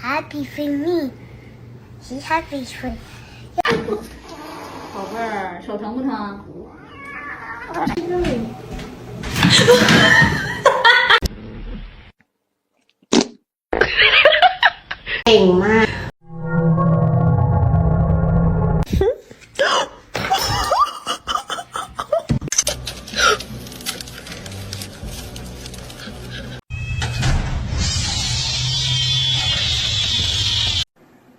happy for me. She's happy for me. 宝贝儿，手疼不疼？เก่งมาก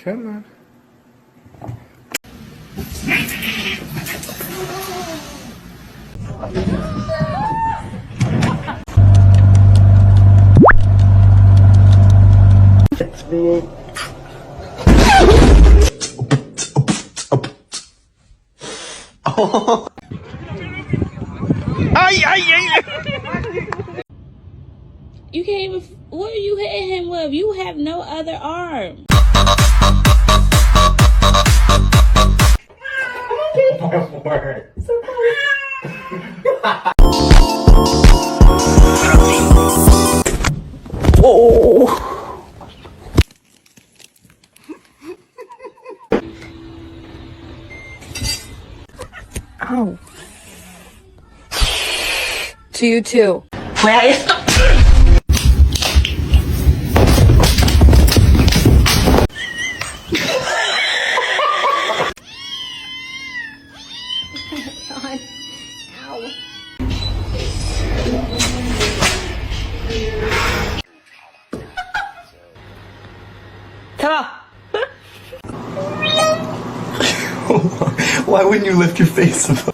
Come on. You can't even. What are you hitting him with? You have no other arm. Oh. Ow. To you too. Where is? Why wouldn't you lift your face above?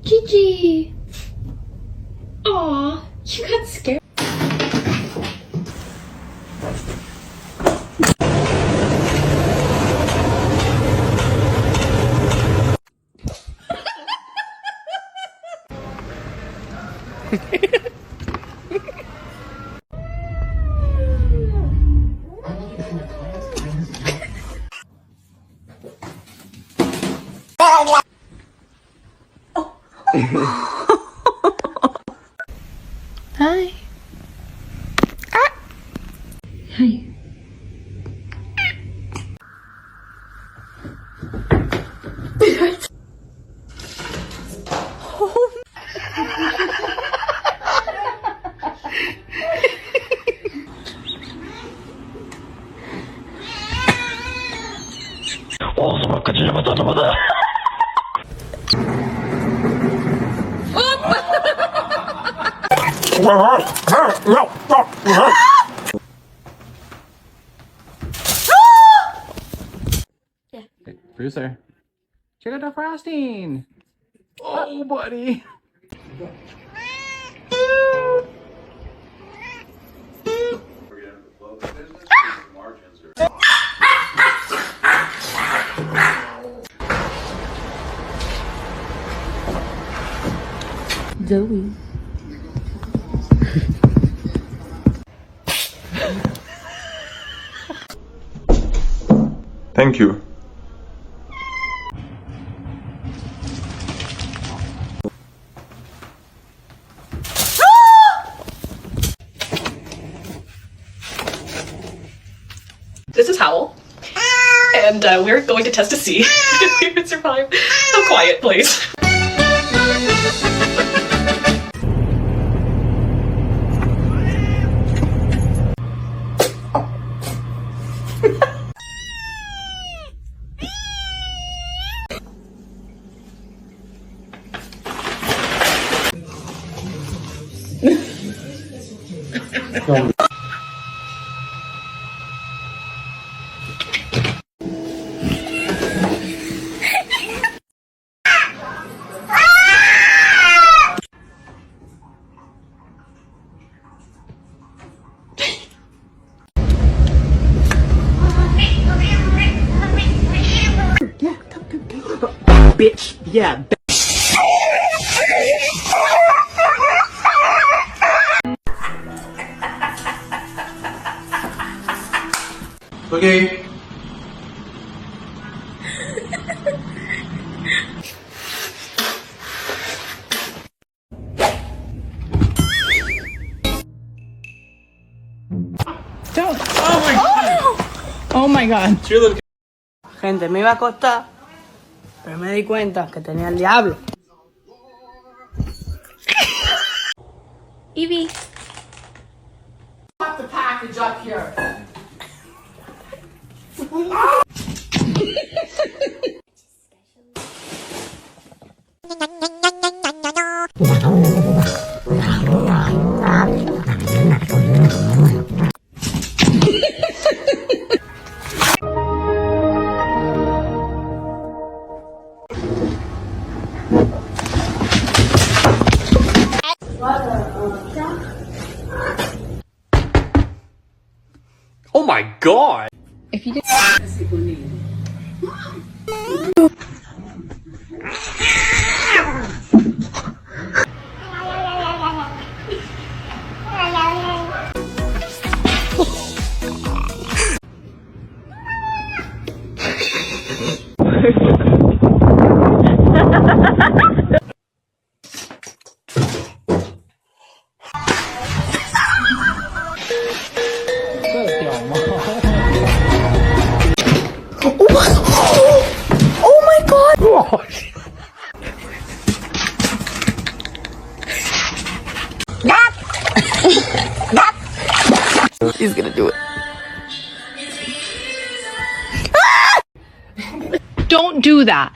Gigi. Aw, you got scared. Hi. Hi. Hey, Bruiser. Check out the frosting. Oh, buddy. Zoe. Thank you. This is Howl, and we're going to test to see if we can survive a quiet place. Bitch, yeah. Okay. Don't. Oh my god. Oh my god. Gente, me iba a acostar, pero me di cuenta que tenía el diablo. Evie. Put the package up here. Oh my god! If you did. Oh my god! He's gonna do it. Don't do that.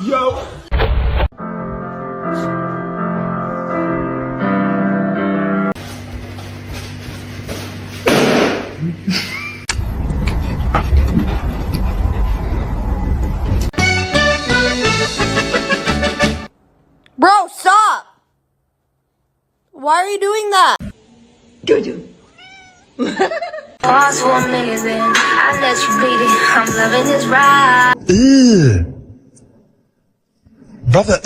Yo! Bro, stop! Why are you doing that? Pause for a minute, then I let you beat it. I'm loving this ride. Brother,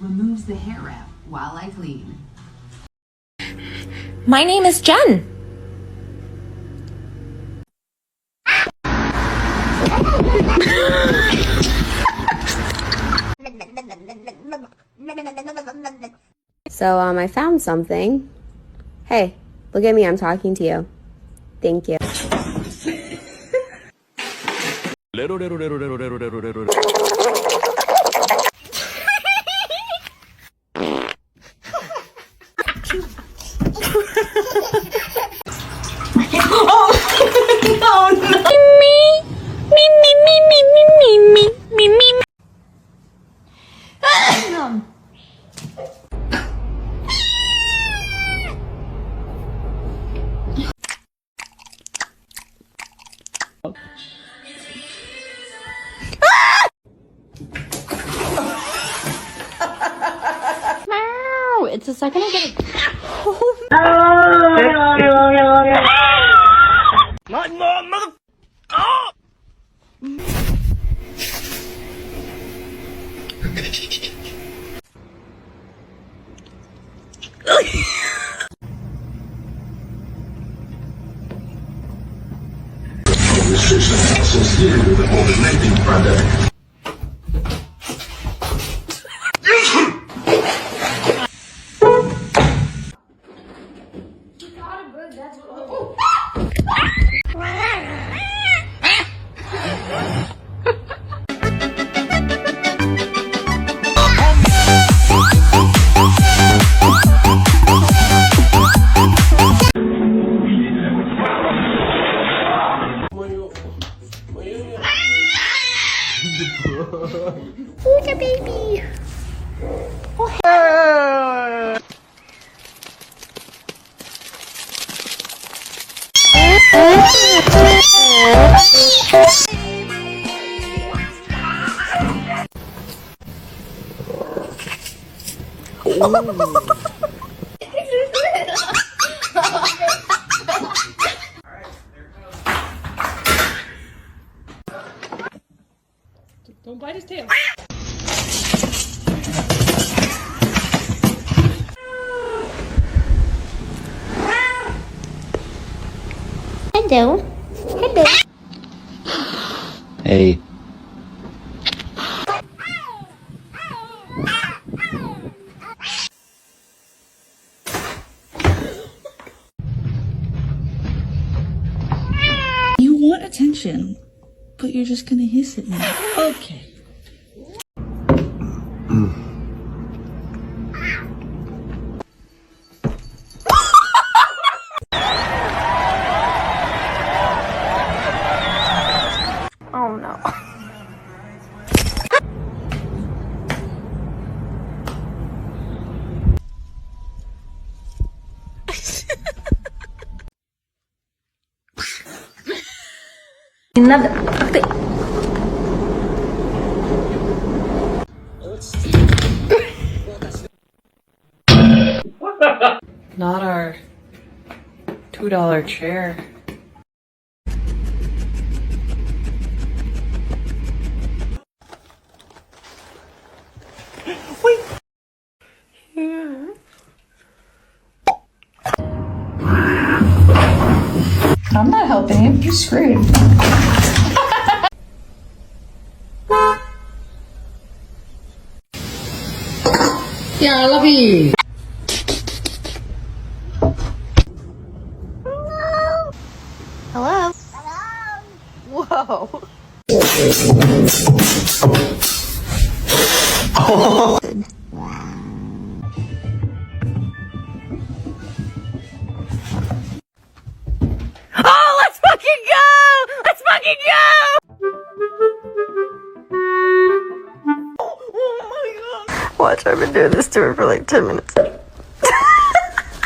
Removes the hair wrap while I clean. My name is Jen. So, I found something. Hey, look at me, I'm talking to you. Thank you. It's the second I get it. associated with the overreacting product. Oh, the baby. Don't bite his tail. Hello. Hello. Hey. You want attention, but you're just gonna hiss at me. Okay. Oh no. Not our $2 chair. Wait. I'm not helping you. You're screwed. Yeah, I love you. Hello. Whoa. Oh, let's fucking go! Let's fucking go! Oh my god. Watch, I've been doing this to her for like 10 minutes.